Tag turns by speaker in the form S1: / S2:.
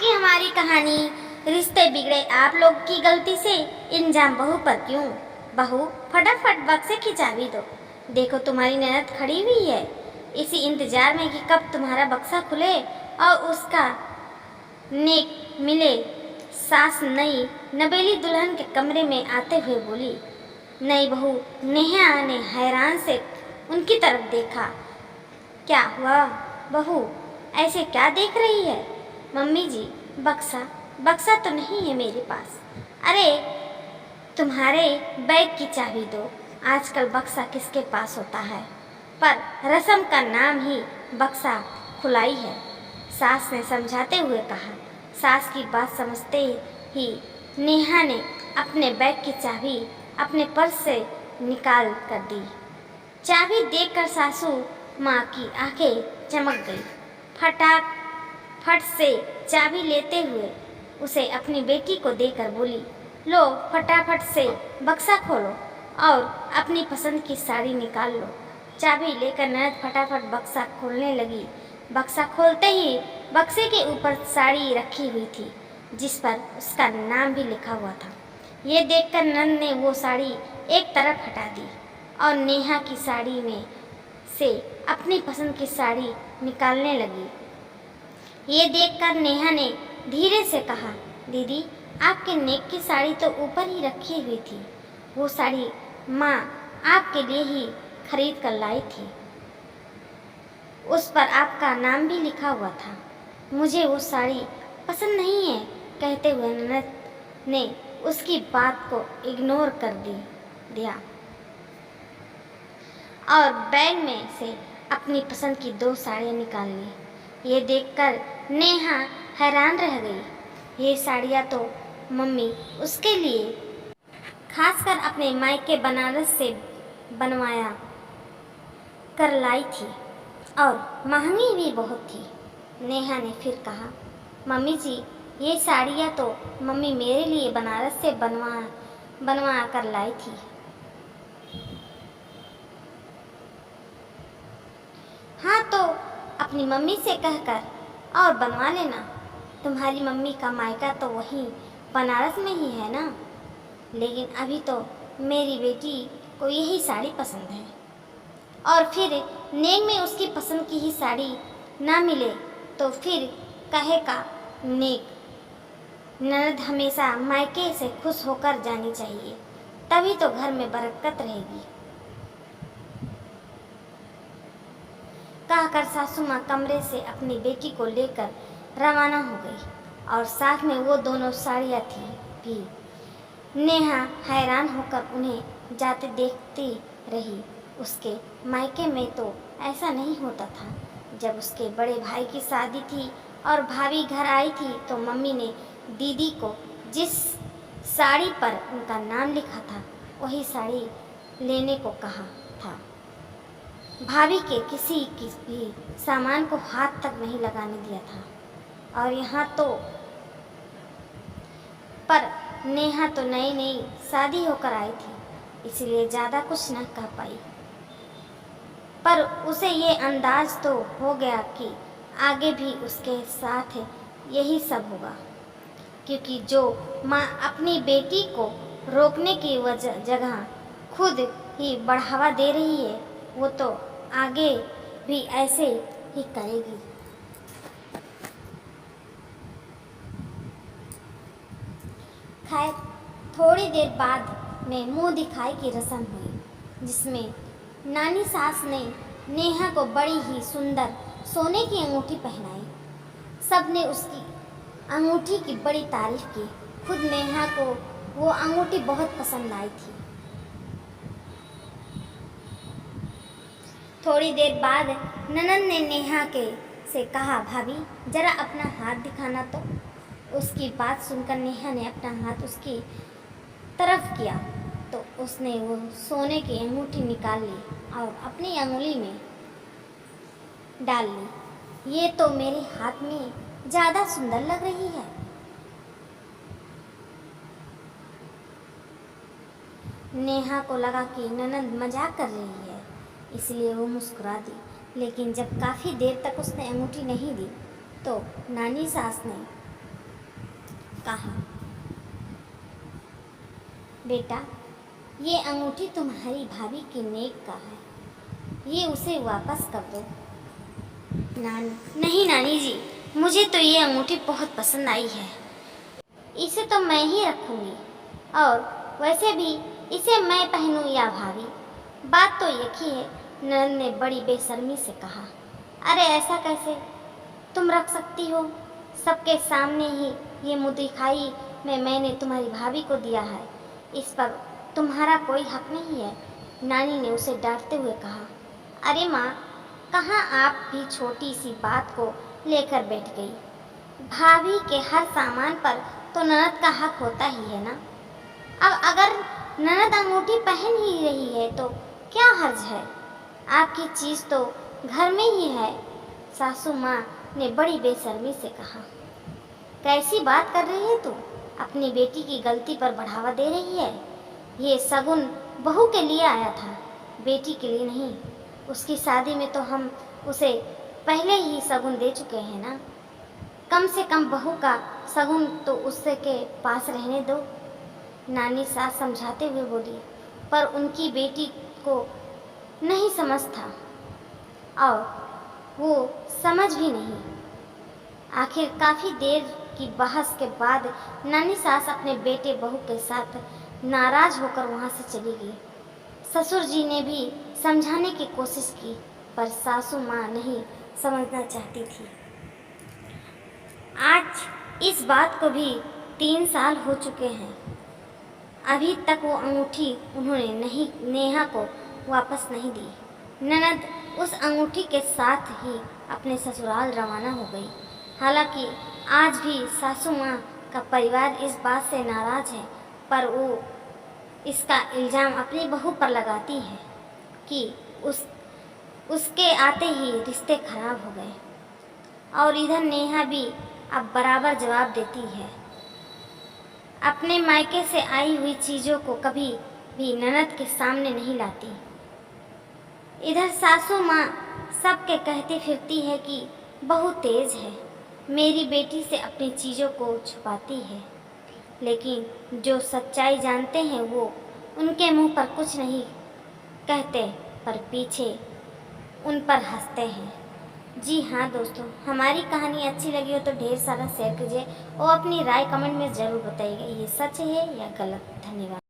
S1: की हमारी कहानी रिश्ते बिगड़े आप लोग की गलती से इंजाम बहू पर क्यों। बहू फटाफट बक्से की चाबी दो। देखो तुम्हारी ननद खड़ी हुई है इसी इंतजार में कि कब तुम्हारा बक्सा खुले और उसका नेक मिले। सास नई नवेली दुल्हन के कमरे में आते हुए बोली। नई बहू नेहा ने हैरान से उनकी तरफ देखा। क्या हुआ बहू, ऐसे क्या देख रही है? मम्मी जी, बक्सा तो नहीं है मेरे पास। अरे तुम्हारे बैग की चाबी दो। आजकल बक्सा किसके पास होता है, पर रस्म का नाम ही बक्सा खुलाई है, सास ने समझाते हुए कहा। सास की बात समझते ही नेहा ने अपने बैग की चाबी अपने पर्स से निकाल कर दी। चाबी देखकर सासू माँ की आंखें चमक गई। फट से चाबी लेते हुए उसे अपनी बेटी को देकर बोली, लो फटाफट से बक्सा खोलो और अपनी पसंद की साड़ी निकाल लो। चाबी लेकर ननद फटाफट बक्सा खोलने लगी। बक्सा खोलते ही बक्से के ऊपर साड़ी रखी हुई थी जिस पर उसका नाम भी लिखा हुआ था। ये देखकर ननद ने वो साड़ी एक तरफ हटा दी और नेहा की साड़ी में से अपनी पसंद की साड़ी निकालने लगी। ये देखकर नेहा ने धीरे से कहा, दीदी आपके नेक की साड़ी तो ऊपर ही रखी हुई थी। वो साड़ी माँ आपके लिए ही खरीद कर लाई थी, उस पर आपका नाम भी लिखा हुआ था। मुझे वो साड़ी पसंद नहीं है। कहते हुए ननद ने उसकी बात को इग्नोर कर दिया और बैग में से अपनी पसंद की 2 साड़ियाँ निकाल ली। ये देखकर नेहा हैरान रह गई। ये साड़ियाँ तो मम्मी उसके लिए खासकर अपने मायके बनारस से बनवाया कर लाई थी और महंगी भी बहुत थी। नेहा ने फिर कहा, मम्मी जी ये साड़ियाँ तो मम्मी मेरे लिए बनारस से बनवा कर लाई थी। हाँ तो अपनी मम्मी से कहकर और बनवा लेना। तुम्हारी मम्मी का मायका तो वहीं बनारस में ही है ना। लेकिन अभी तो मेरी बेटी को यही साड़ी पसंद है और फिर नेक में उसकी पसंद की ही साड़ी ना मिले तो फिर कहेगा नेक। ननद हमेशा मायके से खुश होकर जानी चाहिए, तभी तो घर में बरकत रहेगी। कहकर सासू माँ कमरे से अपनी बेटी को लेकर रवाना हो गई और साथ में वो दोनों साड़ियाँ थी भी। नेहा हैरान होकर उन्हें जाते देखती रही। उसके मायके में तो ऐसा नहीं होता था। जब उसके बड़े भाई की शादी थी और भाभी घर आई थी तो मम्मी ने दीदी को जिस साड़ी पर उनका नाम लिखा था वही साड़ी लेने को कहा था। भाभी के किसी की भी सामान को हाथ तक नहीं लगाने दिया था। और यहाँ तो पर नेहा तो नई नई शादी होकर आई थी, इसलिए ज़्यादा कुछ न कह पाई। पर उसे ये अंदाज तो हो गया कि आगे भी उसके साथ यही सब होगा, क्योंकि जो माँ अपनी बेटी को रोकने की जगह खुद ही बढ़ावा दे रही है वो तो आगे भी ऐसे ही करेगी। खैर थोड़ी देर बाद में मुंह दिखाई की रस्म हुई, जिसमें नानी सास ने नेहा को बड़ी ही सुंदर सोने की अंगूठी पहनाई। सबने उसकी अंगूठी की बड़ी तारीफ की। खुद नेहा को वो अंगूठी बहुत पसंद आई थी। थोड़ी देर बाद ननद ने नेहा से कहा, भाभी जरा अपना हाथ दिखाना तो। उसकी बात सुनकर नेहा ने अपना हाथ उसकी तरफ किया तो उसने वो सोने की अंगूठी निकाल ली और अपनी अंगुली में डाल ली। ये तो मेरे हाथ में ज़्यादा सुंदर लग रही है। नेहा को लगा कि ननद मजाक कर रही है, इसलिए वो मुस्कुरा दी। लेकिन जब काफ़ी देर तक उसने अंगूठी नहीं दी तो नानी सास ने कहा, बेटा ये अंगूठी तुम्हारी भाभी की नेक का है, ये उसे वापस कर दो। नानी, नहीं नानी जी, मुझे तो ये अंगूठी बहुत पसंद आई है, इसे तो मैं ही रखूंगी, और वैसे भी इसे मैं पहनूं या भाभी, बात तो एक ही है। ननद ने बड़ी बेशर्मी से कहा, अरे ऐसा कैसे, तुम रख सकती हो, सबके सामने ही ये मुँह दिखाई में मैंने तुम्हारी भाभी को दिया है, इस पर तुम्हारा कोई हक नहीं है। नानी ने उसे डांटते हुए कहा, अरे माँ, कहाँ आप भी छोटी सी बात को लेकर बैठ गई, भाभी के हर सामान पर तो ननद का हक होता ही है ना। अब अगर ननद अंगूठी पहन ही रही है तो क्या हर्ज है, आपकी चीज़ तो घर में ही है। सासू माँ ने बड़ी बेशर्मी से कहा, कैसी बात कर रही है तू, अपनी बेटी की गलती पर बढ़ावा दे रही है। ये शगुन बहू के लिए आया था, बेटी के लिए नहीं। उसकी शादी में तो हम उसे पहले ही शगुन दे चुके हैं ना, कम से कम बहू का शगुन तो उससे के पास रहने दो। नानी सास समझाते हुए बोली, पर उनकी बेटी को नहीं समझ था और वो समझ भी नहीं। आखिर काफ़ी देर की बहस के बाद नानी सास अपने बेटे बहू के साथ नाराज होकर वहाँ से चली गई। ससुर जी ने भी समझाने की कोशिश की, पर सासू माँ नहीं समझना चाहती थी। आज इस बात को भी 3 साल हो चुके हैं, अभी तक वो अंगूठी उन्होंने नहीं नेहा को वापस नहीं दी। ननद उस अंगूठी के साथ ही अपने ससुराल रवाना हो गई। हालांकि आज भी सासू माँ का परिवार इस बात से नाराज है, पर वो इसका इल्ज़ाम अपनी बहू पर लगाती है कि उसके आते ही रिश्ते खराब हो गए। और इधर नेहा भी अब बराबर जवाब देती है, अपने मायके से आई हुई चीज़ों को कभी भी ननद के सामने नहीं लाती। इधर सासू माँ सबके कहती फिरती है कि बहू तेज है, मेरी बेटी से अपनी चीज़ों को छुपाती है, लेकिन जो सच्चाई जानते हैं वो उनके मुंह पर कुछ नहीं कहते, पर पीछे उन पर हंसते हैं। जी हाँ दोस्तों, हमारी कहानी अच्छी लगी हो तो ढेर सारा शेयर कीजिए और अपनी राय कमेंट में ज़रूर बताइएगा, ये सच है या गलत। धन्यवाद।